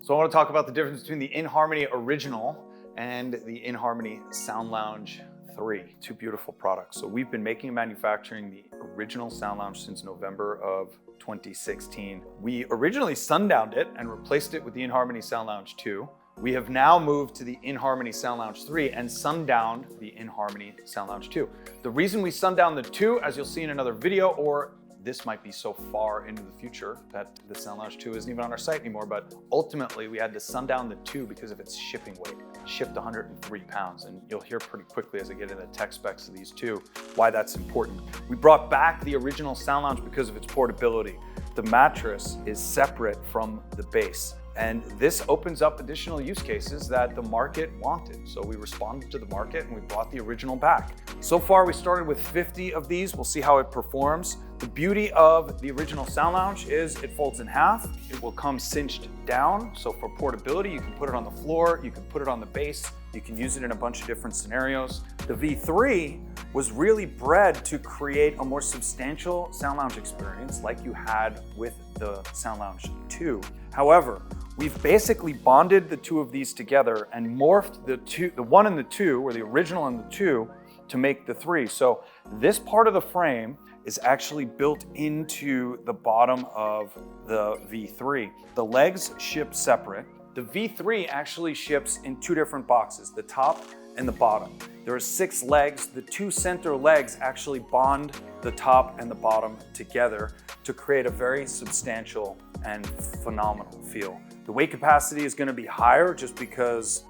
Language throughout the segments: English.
So I want to talk about the difference between the InHarmony Original and the InHarmony Sound Lounge 3, two beautiful products. So we've been making and manufacturing the original Sound Lounge since November of 2016. We originally sundowned it and replaced it with the InHarmony Sound Lounge 2. We have now moved to the InHarmony Sound Lounge 3 and sundowned the InHarmony Sound Lounge 2. The reason we sundowned the 2, as you'll see in another video, or this might be so far into the future that the Sound Lounge 2 isn't even on our site anymore, but ultimately we had to sundown the 2 because of its shipping weight. It shipped 103 pounds, and you'll hear pretty quickly as I get into the tech specs of these two why that's important. We brought back the original Sound Lounge because of its portability. The mattress is separate from the base, and this opens up additional use cases that the market wanted. So we responded to the market and we brought the original back. So far we started with 50 of these. We'll see how it performs. The beauty of the original Sound Lounge is it folds in half. It will come cinched down. So for portability, you can put it on the floor, you can put it on the base, you can use it in a bunch of different scenarios. The V3 was really bred to create a more substantial Sound Lounge experience like you had with the Sound Lounge 2. However, we've basically bonded the two of these together and morphed the one and the two, or the original and the 2, to make the 3. So this part of the frame is actually built into the bottom of the V3. The legs ship separate. The V3 actually ships in 2 different boxes, the top and the bottom. There are 6 legs. The 2 center legs actually bond the top and the bottom together to create a very substantial and phenomenal feel. The weight capacity is going to be higher just because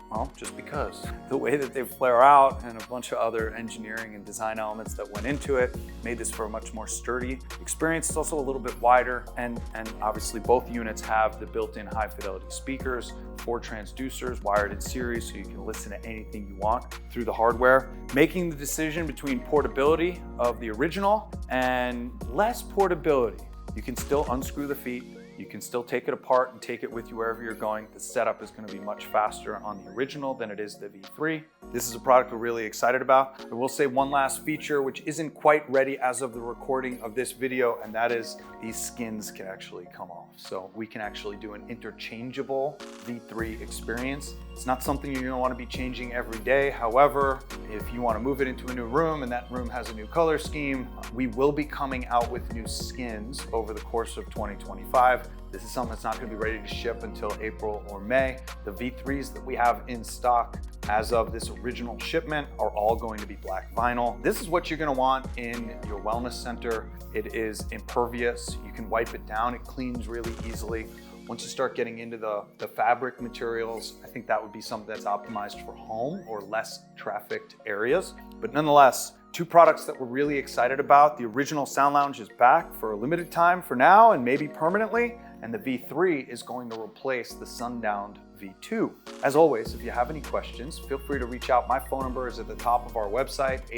the way that they flare out and a bunch of other engineering and design elements that went into it made this for a much more sturdy experience. It's also a little bit wider, and obviously both units have the built-in high-fidelity speakers, 4 transducers wired in series so you can listen to anything you want through the hardware. Making the decision between portability of the original and less portability. You can still unscrew the feet. You can still take it apart and take it with you wherever you're going. The setup is going to be much faster on the original than it is the V3. This is a product we're really excited about. I will say one last feature which isn't quite ready as of the recording of this video, and that is these skins can actually come off. So we can actually do an interchangeable V3 experience. It's not something you're going to want to be changing every day. However, if you want to move it into a new room and that room has a new color scheme, we will be coming out with new skins over the course of 2025. This is something that's not going to be ready to ship until April or May. The V3s that we have in stock as of this original shipment are all going to be black vinyl. This is what you're going to want in your wellness center. It is impervious. You can wipe it down. It cleans really easily. Once you start getting into the fabric materials, I think that would be something that's optimized for home or less trafficked areas. But nonetheless, 2 products that we're really excited about. The original Sound Lounge is back for a limited time for now and maybe permanently, and the V3 is going to replace the sundowned V2. As always, if you have any questions, feel free to reach out. My phone number is at the top of our website,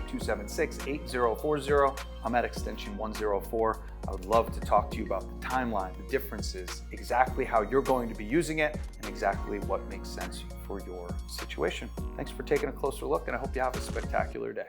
888-276-8040. I'm at extension 104. I would love to talk to you about the timeline, the differences, exactly how you're going to be using it, and exactly what makes sense for your situation. Thanks for taking a closer look, and I hope you have a spectacular day.